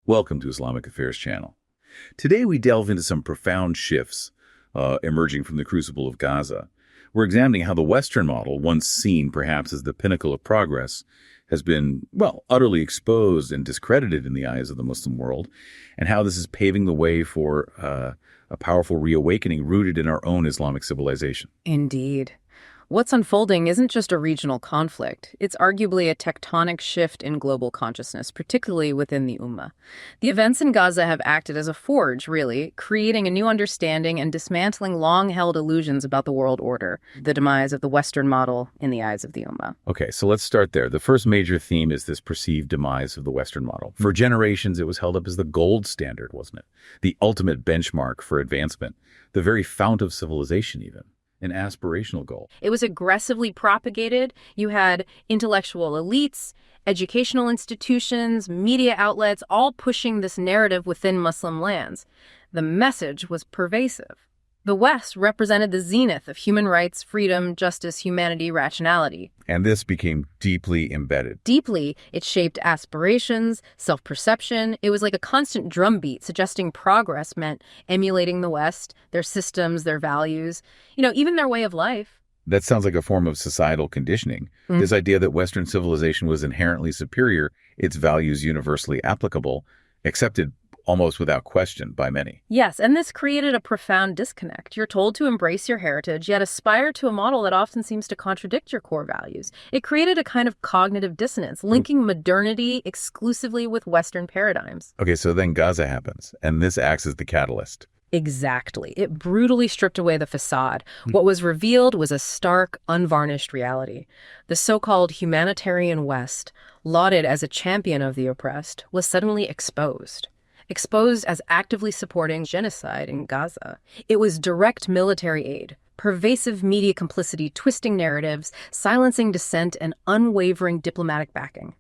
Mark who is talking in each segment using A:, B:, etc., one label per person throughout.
A: Welcome to Islamic Affairs Channel. Today we delve into some profound shifts emerging from the crucible of Gaza. We're examining how the Western model, once seen perhaps as the pinnacle of progress, has been, utterly exposed and discredited in the eyes of the Muslim world, and how this is paving the way for a powerful reawakening rooted in our own Islamic civilization.
B: Indeed. What's unfolding isn't just a regional conflict. It's arguably a tectonic shift in global consciousness, particularly within the Ummah. The events in Gaza have acted as a forge, really, creating a new understanding and dismantling long-held illusions about the world order, the demise of the Western model in the eyes of the Ummah.
A: Okay, so let's start there. The first major theme is this perceived demise of the Western model. For generations, it was held up as the gold standard, wasn't it? The ultimate benchmark for advancement, the very fount of civilization even. An aspirational goal.
B: It was aggressively propagated. You had intellectual elites, educational institutions, media outlets, all pushing this narrative within Muslim lands. The message was pervasive. The West represented the zenith of human rights, freedom, justice, humanity, rationality.
A: And this became deeply embedded.
B: Deeply, it shaped aspirations, self-perception. It was like a constant drumbeat suggesting progress meant emulating the West, their systems, their values, even their way of life.
A: That sounds like a form of societal conditioning. This idea that Western civilization was inherently superior, its values universally applicable, accepted almost without question by many.
B: Yes, and this created a profound disconnect. You're told to embrace your heritage, yet aspire to a model that often seems to contradict your core values. It created a kind of cognitive dissonance, linking modernity exclusively with Western paradigms.
A: Okay, so then Gaza happens, and this acts as the catalyst.
B: Exactly. It brutally stripped away the facade. What was revealed was a stark, unvarnished reality. The so-called humanitarian West, lauded as a champion of the oppressed, was suddenly exposed as actively supporting genocide in Gaza. It was direct military aid, pervasive media complicity, twisting narratives, silencing dissent, and unwavering diplomatic backing,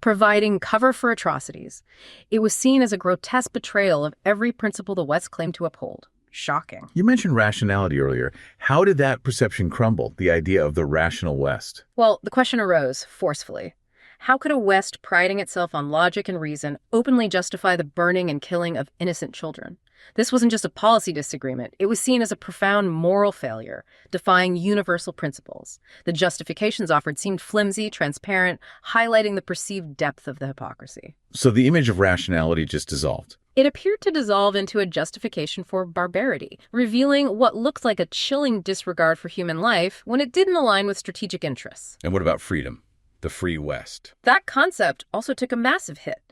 B: providing cover for atrocities. It was seen as a grotesque betrayal of every principle the West claimed to uphold. Shocking.
A: You mentioned rationality earlier. How did that perception crumble, the idea of the rational West?
B: Well, the question arose forcefully. How could a West priding itself on logic and reason openly justify the burning and killing of innocent children? This wasn't just a policy disagreement. It was seen as a profound moral failure, defying universal principles. The justifications offered seemed flimsy, transparent, highlighting the perceived depth of the hypocrisy.
A: So the image of rationality just dissolved.
B: It appeared to dissolve into a justification for barbarity, revealing what looked like a chilling disregard for human life when it didn't align with strategic interests.
A: And what about freedom? The free West.
B: That concept also took a massive hit.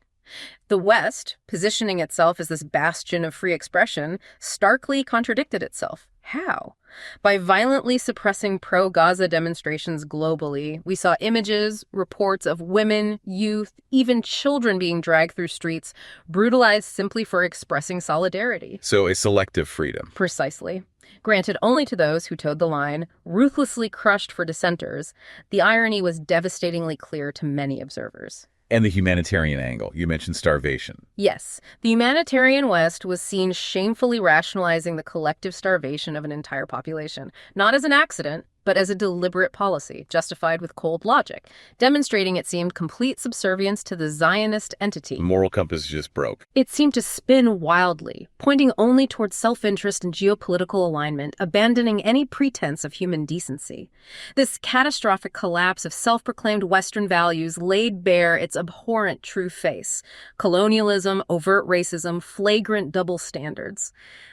B: The West, positioning itself as this bastion of free expression, starkly contradicted itself. How? By violently suppressing pro-Gaza demonstrations globally. We saw images, reports of women, youth, even children being dragged through streets, brutalized simply for expressing solidarity.
A: So a selective freedom.
B: Precisely. Granted only to those who towed the line, ruthlessly crushed for dissenters. The irony was devastatingly clear to many observers.
A: And the humanitarian angle. You mentioned starvation.
B: Yes, the humanitarian West was seen shamefully rationalizing the collective starvation of an entire population, not as an accident, but as a deliberate policy, justified with cold logic, demonstrating it seemed complete subservience to the Zionist entity.
A: The moral compass just broke.
B: It seemed to spin wildly, pointing only towards self-interest and geopolitical alignment, abandoning any pretense of human decency. This catastrophic collapse of self-proclaimed Western values laid bare its abhorrent true face: colonialism, overt racism, flagrant double standards.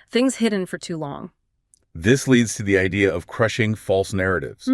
B: Things hidden for too long.
A: This leads to the idea of crushing false narratives,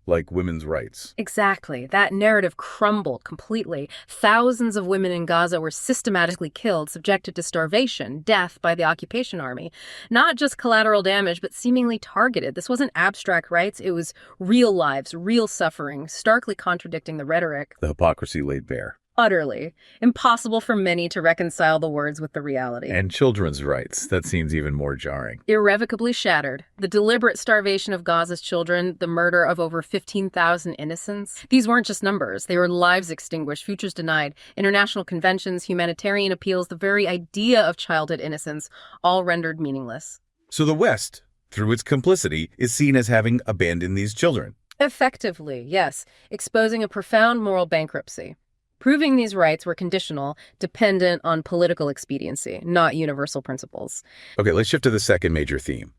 A: like women's rights.
B: Exactly. That narrative crumbled completely. Thousands of women in Gaza were systematically killed, subjected to starvation, death by the occupation army. Not just collateral damage, but seemingly targeted. This wasn't abstract rights. It was real lives, real suffering, starkly contradicting the rhetoric.
A: The hypocrisy laid bare.
B: Utterly. Impossible for many to reconcile the words with the reality.
A: And children's rights. That seems even more jarring.
B: Irrevocably shattered. The deliberate starvation of Gaza's children, the murder of over 15,000 innocents. These weren't just numbers. They were lives extinguished, futures denied, international conventions, humanitarian appeals, the very idea of childhood innocence, all rendered meaningless.
A: So the West, through its complicity, is seen as having abandoned these children.
B: Effectively, yes, exposing a profound moral bankruptcy. Proving these rights were conditional, dependent on political expediency, not universal principles.
A: Okay, let's shift to the second major theme,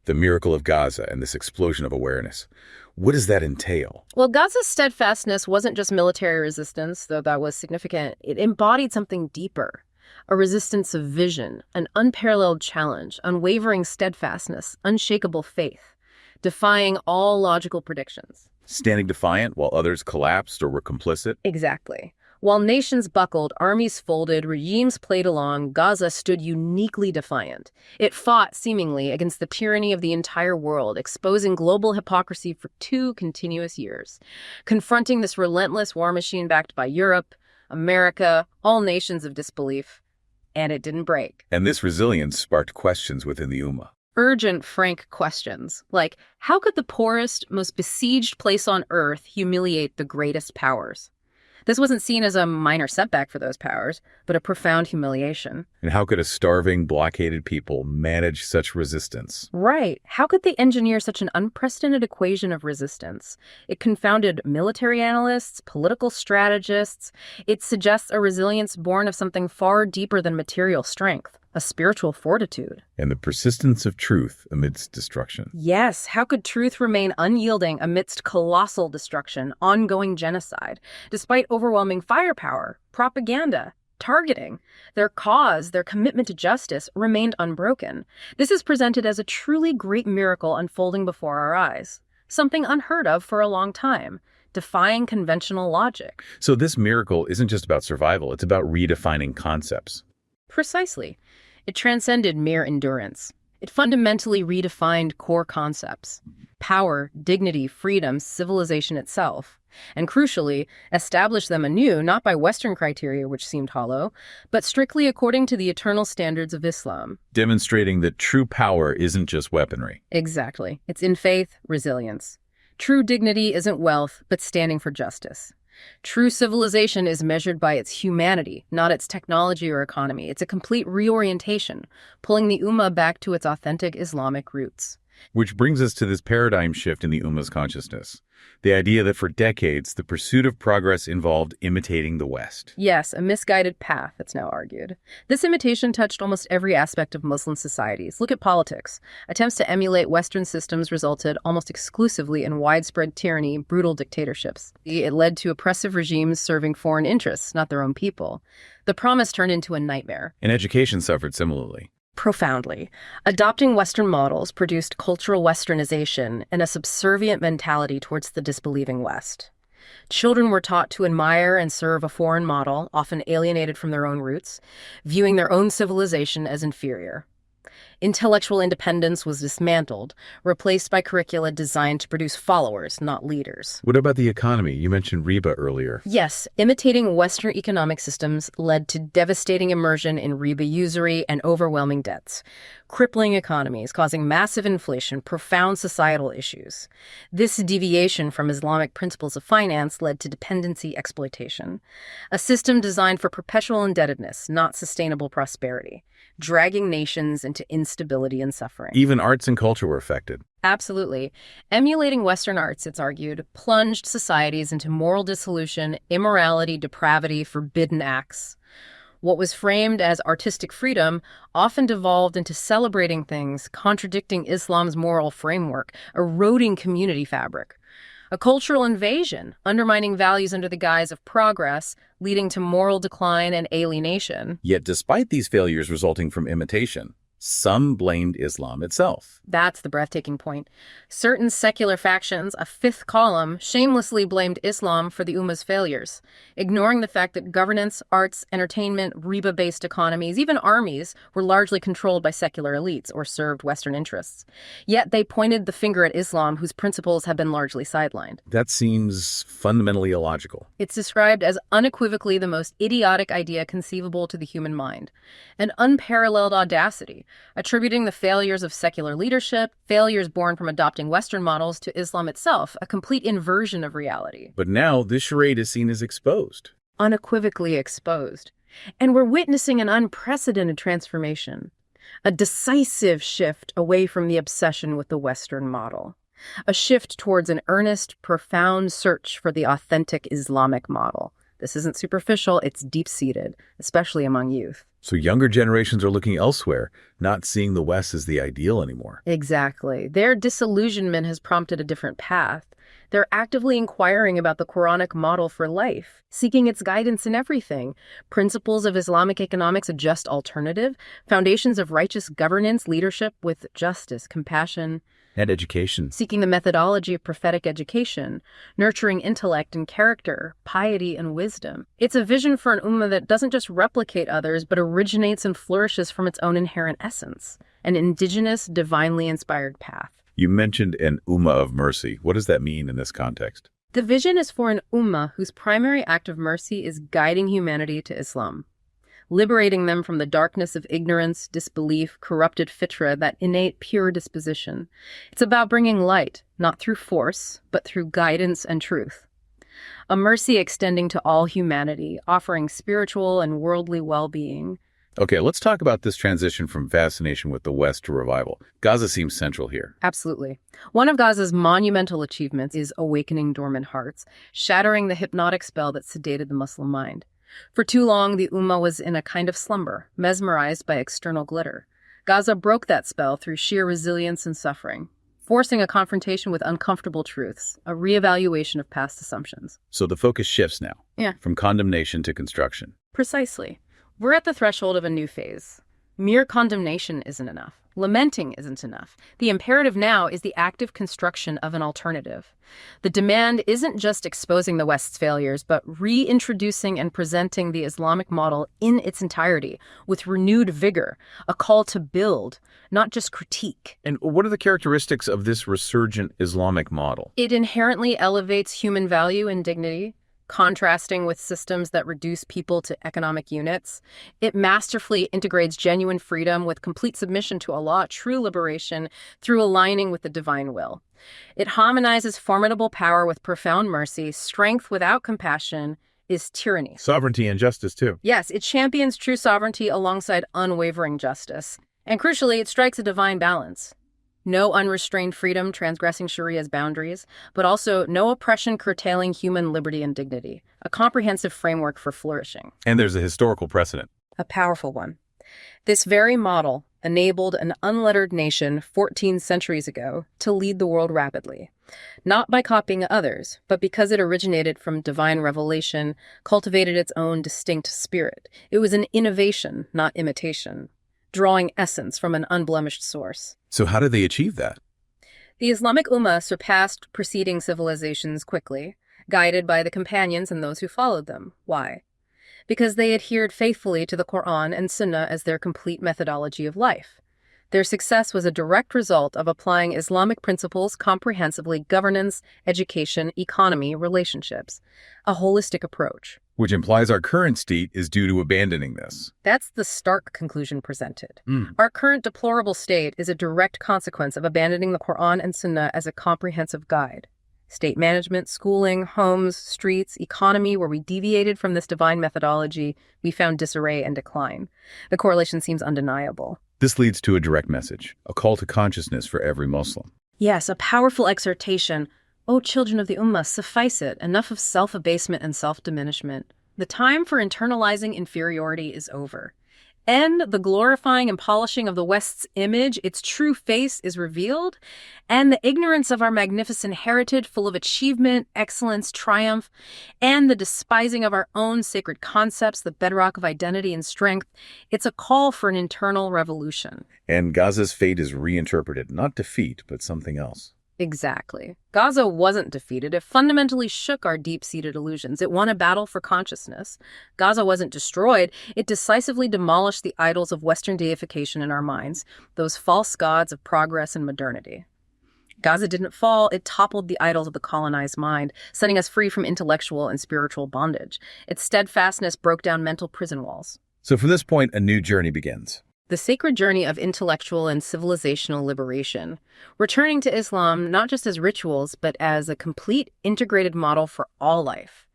A: the miracle of Gaza and this explosion of awareness. What does that entail?
B: Well, Gaza's steadfastness wasn't just military resistance, though that was significant. It embodied something deeper, a resistance of vision, an unparalleled challenge, unwavering steadfastness, unshakable faith, defying all logical predictions.
A: Standing defiant while others collapsed or were complicit?
B: Exactly. While nations buckled, armies folded, regimes played along, Gaza stood uniquely defiant. It fought, seemingly, against the tyranny of the entire world, exposing global hypocrisy for 2 continuous years, confronting this relentless war machine backed by Europe, America, all nations of disbelief. And it didn't break.
A: And this resilience sparked questions within the Ummah.
B: Urgent, frank questions, like, how could the poorest, most besieged place on earth humiliate the greatest powers? This wasn't seen as a minor setback for those powers, but a profound humiliation.
A: And how could a starving, blockaded people manage such resistance?
B: Right. How could they engineer such an unprecedented equation of resistance? It confounded military analysts, political strategists. It suggests a resilience born of something far deeper than material strength, a spiritual fortitude.
A: And the persistence of truth amidst destruction.
B: Yes, how could truth remain unyielding amidst colossal destruction, ongoing genocide, despite overwhelming firepower, propaganda, targeting? Their cause, their commitment to justice, remained unbroken. This is presented as a truly great miracle unfolding before our eyes, something unheard of for a long time, defying conventional logic.
A: So this miracle isn't just about survival, it's about redefining concepts.
B: Precisely. It transcended mere endurance. It fundamentally redefined core concepts: power, dignity, freedom, civilization itself, and crucially, established them anew not by Western criteria, which seemed hollow, but strictly according to the eternal standards of Islam.
A: Demonstrating that true power isn't just weaponry.
B: Exactly. It's in faith, resilience. True dignity isn't wealth, but standing for justice. True civilization is measured by its humanity, not its technology or economy. It's a complete reorientation, pulling the Ummah back to its authentic Islamic roots.
A: Which brings us to this paradigm shift in the Ummah's consciousness. The idea that for decades, the pursuit of progress involved imitating the West.
B: Yes, a misguided path, it's now argued. This imitation touched almost every aspect of Muslim societies. Look at politics. Attempts to emulate Western systems resulted almost exclusively in widespread tyranny, brutal dictatorships. It led to oppressive regimes serving foreign interests, not their own people. The promise turned into a nightmare.
A: And education suffered similarly.
B: Profoundly. Adopting Western models produced cultural westernization and a subservient mentality towards the disbelieving West. Children were taught to admire and serve a foreign model, often alienated from their own roots, viewing their own civilization as inferior. Intellectual independence was dismantled, replaced by curricula designed to produce followers, not leaders.
A: What about the economy? You mentioned riba earlier.
B: Yes, imitating Western economic systems led to devastating immersion in riba usury and overwhelming debts, crippling economies, causing massive inflation, profound societal issues. This deviation from Islamic principles of finance led to dependency exploitation, a system designed for perpetual indebtedness, not sustainable prosperity, dragging nations into instability and suffering.
A: Even arts and culture were affected.
B: Absolutely. Emulating Western arts, it's argued, plunged societies into moral dissolution, immorality, depravity, forbidden acts. What was framed as artistic freedom often devolved into celebrating things, contradicting Islam's moral framework, eroding community fabric. A cultural invasion, undermining values under the guise of progress, leading to moral decline and alienation.
A: Yet despite these failures resulting from imitation, some blamed Islam itself.
B: That's the breathtaking point. Certain secular factions, a fifth column, shamelessly blamed Islam for the Ummah's failures, ignoring the fact that governance, arts, entertainment, riba-based economies, even armies, were largely controlled by secular elites or served Western interests. Yet they pointed the finger at Islam, whose principles have been largely sidelined.
A: That seems fundamentally illogical.
B: It's described as unequivocally the most idiotic idea conceivable to the human mind. An unparalleled audacity, attributing the failures of secular leadership, failures born from adopting Western models, to Islam itself, a complete inversion of reality.
A: But now this charade is seen as exposed.
B: Unequivocally exposed. And we're witnessing an unprecedented transformation, a decisive shift away from the obsession with the Western model, a shift towards an earnest, profound search for the authentic Islamic model. This isn't superficial, it's deep-seated, especially among youth.
A: So younger generations are looking elsewhere, not seeing the West as the ideal anymore.
B: Exactly. Their disillusionment has prompted a different path. They're actively inquiring about the Quranic model for life, seeking its guidance in everything. Principles of Islamic economics, a just alternative, foundations of righteous governance, leadership with justice, compassion,
A: And education.
B: seeking the methodology of prophetic education, nurturing intellect and character, piety and wisdom. It's a vision for an ummah that doesn't just replicate others, but originates and flourishes from its own inherent essence, an indigenous, divinely inspired path.
A: You mentioned an ummah of mercy. What does that mean in this context?
B: The vision is for an ummah whose primary act of mercy is guiding humanity to Islam, liberating them from the darkness of ignorance, disbelief, corrupted fitra, that innate pure disposition. It's about bringing light, not through force, but through guidance and truth. A mercy extending to all humanity, offering spiritual and worldly well-being.
A: Okay, let's talk about this transition from fascination with the West to revival. Gaza seems central here.
B: Absolutely. One of Gaza's monumental achievements is awakening dormant hearts, shattering the hypnotic spell that sedated the Muslim mind. For too long, the Ummah was in a kind of slumber, mesmerized by external glitter. Gaza broke that spell through sheer resilience and suffering, forcing a confrontation with uncomfortable truths, a reevaluation of past assumptions.
A: So the focus shifts now.
B: Yeah.
A: From condemnation to construction.
B: Precisely. We're at the threshold of a new phase. Mere condemnation isn't enough. Lamenting isn't enough. The imperative now is the active construction of an alternative. The demand isn't just exposing the West's failures, but reintroducing and presenting the Islamic model in its entirety with renewed vigor, a call to build, not just critique.
A: And what are the characteristics of this resurgent Islamic model?
B: It inherently elevates human value and dignity, contrasting with systems that reduce people to economic units. It masterfully integrates genuine freedom with complete submission to Allah, true liberation, through aligning with the divine will. It harmonizes formidable power with profound mercy. Strength without compassion is tyranny.
A: Sovereignty and justice, too.
B: Yes, it champions true sovereignty alongside unwavering justice. And crucially, it strikes a divine balance. No unrestrained freedom transgressing Sharia's boundaries, but also no oppression curtailing human liberty and dignity. A comprehensive framework for flourishing.
A: And there's a historical precedent.
B: A powerful one. This very model enabled an unlettered nation 14 centuries ago to lead the world rapidly. Not by copying others, but because it originated from divine revelation, cultivated its own distinct spirit. It was an innovation, not imitation, drawing essence from an unblemished source.
A: So how did they achieve that?
B: The Islamic Ummah surpassed preceding civilizations quickly, guided by the companions and those who followed them. Why? Because they adhered faithfully to the Quran and Sunnah as their complete methodology of life. Their success was a direct result of applying Islamic principles comprehensively: governance, education, economy, relationships. A holistic approach.
A: Which implies our current state is due to abandoning this.
B: That's the stark conclusion presented. Our current deplorable state is a direct consequence of abandoning the Quran and Sunnah as a comprehensive guide. State management, schooling, homes, streets, economy, where we deviated from this divine methodology, we found disarray and decline. The correlation seems undeniable.
A: This leads to a direct message, a call to consciousness for every Muslim.
B: Yes, a powerful exhortation. O children of the Ummah, suffice it, enough of self-abasement and self-diminishment. The time for internalizing inferiority is over. End the glorifying and polishing of the West's image, its true face is revealed, and the ignorance of our magnificent heritage full of achievement, excellence, triumph, and the despising of our own sacred concepts, the bedrock of identity and strength. It's a call for an internal revolution.
A: And Gaza's fate is reinterpreted, not defeat, but something else.
B: Exactly. Gaza wasn't defeated. It fundamentally shook our deep-seated illusions. It won a battle for consciousness. Gaza wasn't destroyed. It decisively demolished the idols of Western deification in our minds, those false gods of progress and modernity. Gaza didn't fall. It toppled the idols of the colonized mind, setting us free from intellectual and spiritual bondage. Its steadfastness broke down mental prison walls.
A: So from this point, a new journey begins.
B: The sacred journey of intellectual and civilizational liberation, returning to Islam not just as rituals, but as a complete integrated model for all life.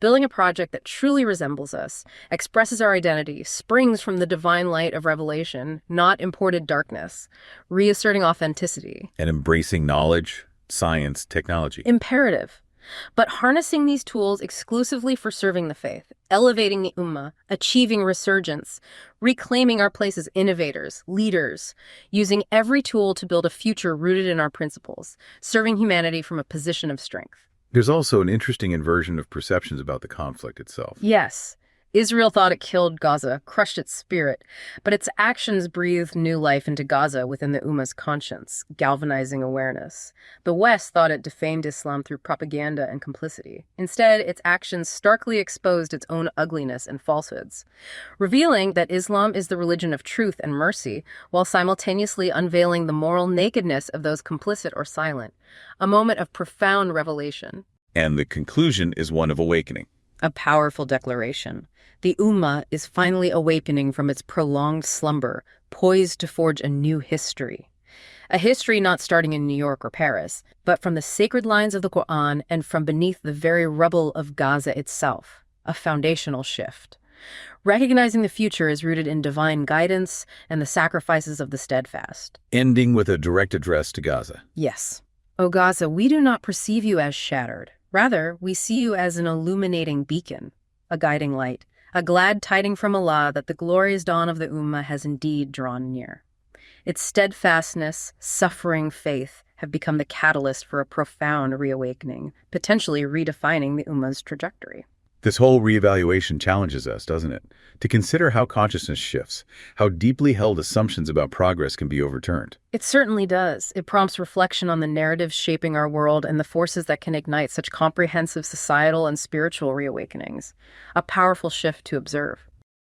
B: Building a project that truly resembles us, expresses our identity, springs from the divine light of revelation, not imported darkness, reasserting authenticity.
A: And embracing knowledge, science, technology.
B: Imperative. but harnessing these tools exclusively for serving the faith, elevating the Ummah, achieving resurgence, reclaiming our place as innovators, leaders, using every tool to build a future rooted in our principles, serving humanity from a position of strength.
A: There's also an interesting inversion of perceptions about the conflict itself.
B: Yes, Israel thought it killed Gaza, crushed its spirit, but its actions breathed new life into Gaza within the Ummah's conscience, galvanizing awareness. The West thought it defamed Islam through propaganda and complicity. Instead, its actions starkly exposed its own ugliness and falsehoods, revealing that Islam is the religion of truth and mercy, while simultaneously unveiling the moral nakedness of those complicit or silent, a moment of profound revelation.
A: And the conclusion is one of awakening.
B: A powerful declaration. The Ummah is finally awakening from its prolonged slumber, poised to forge a new history. A history not starting in New York or Paris, but from the sacred lines of the Quran and from beneath the very rubble of Gaza itself. A foundational shift. Recognizing the future is rooted in divine guidance and the sacrifices of the steadfast.
A: Ending with a direct address to Gaza.
B: Yes. O Gaza, we do not perceive you as shattered. Rather, we see you as an illuminating beacon, a guiding light, a glad tiding from Allah that the glorious dawn of the Ummah has indeed drawn near. Its steadfastness, suffering faith have become the catalyst for a profound reawakening, potentially redefining the Ummah's trajectory.
A: This whole reevaluation challenges us, doesn't it? To consider how consciousness shifts, how deeply held assumptions about progress can be overturned.
B: It certainly does. It prompts reflection on the narratives shaping our world and the forces that can ignite such comprehensive societal and spiritual reawakenings. A powerful shift to observe.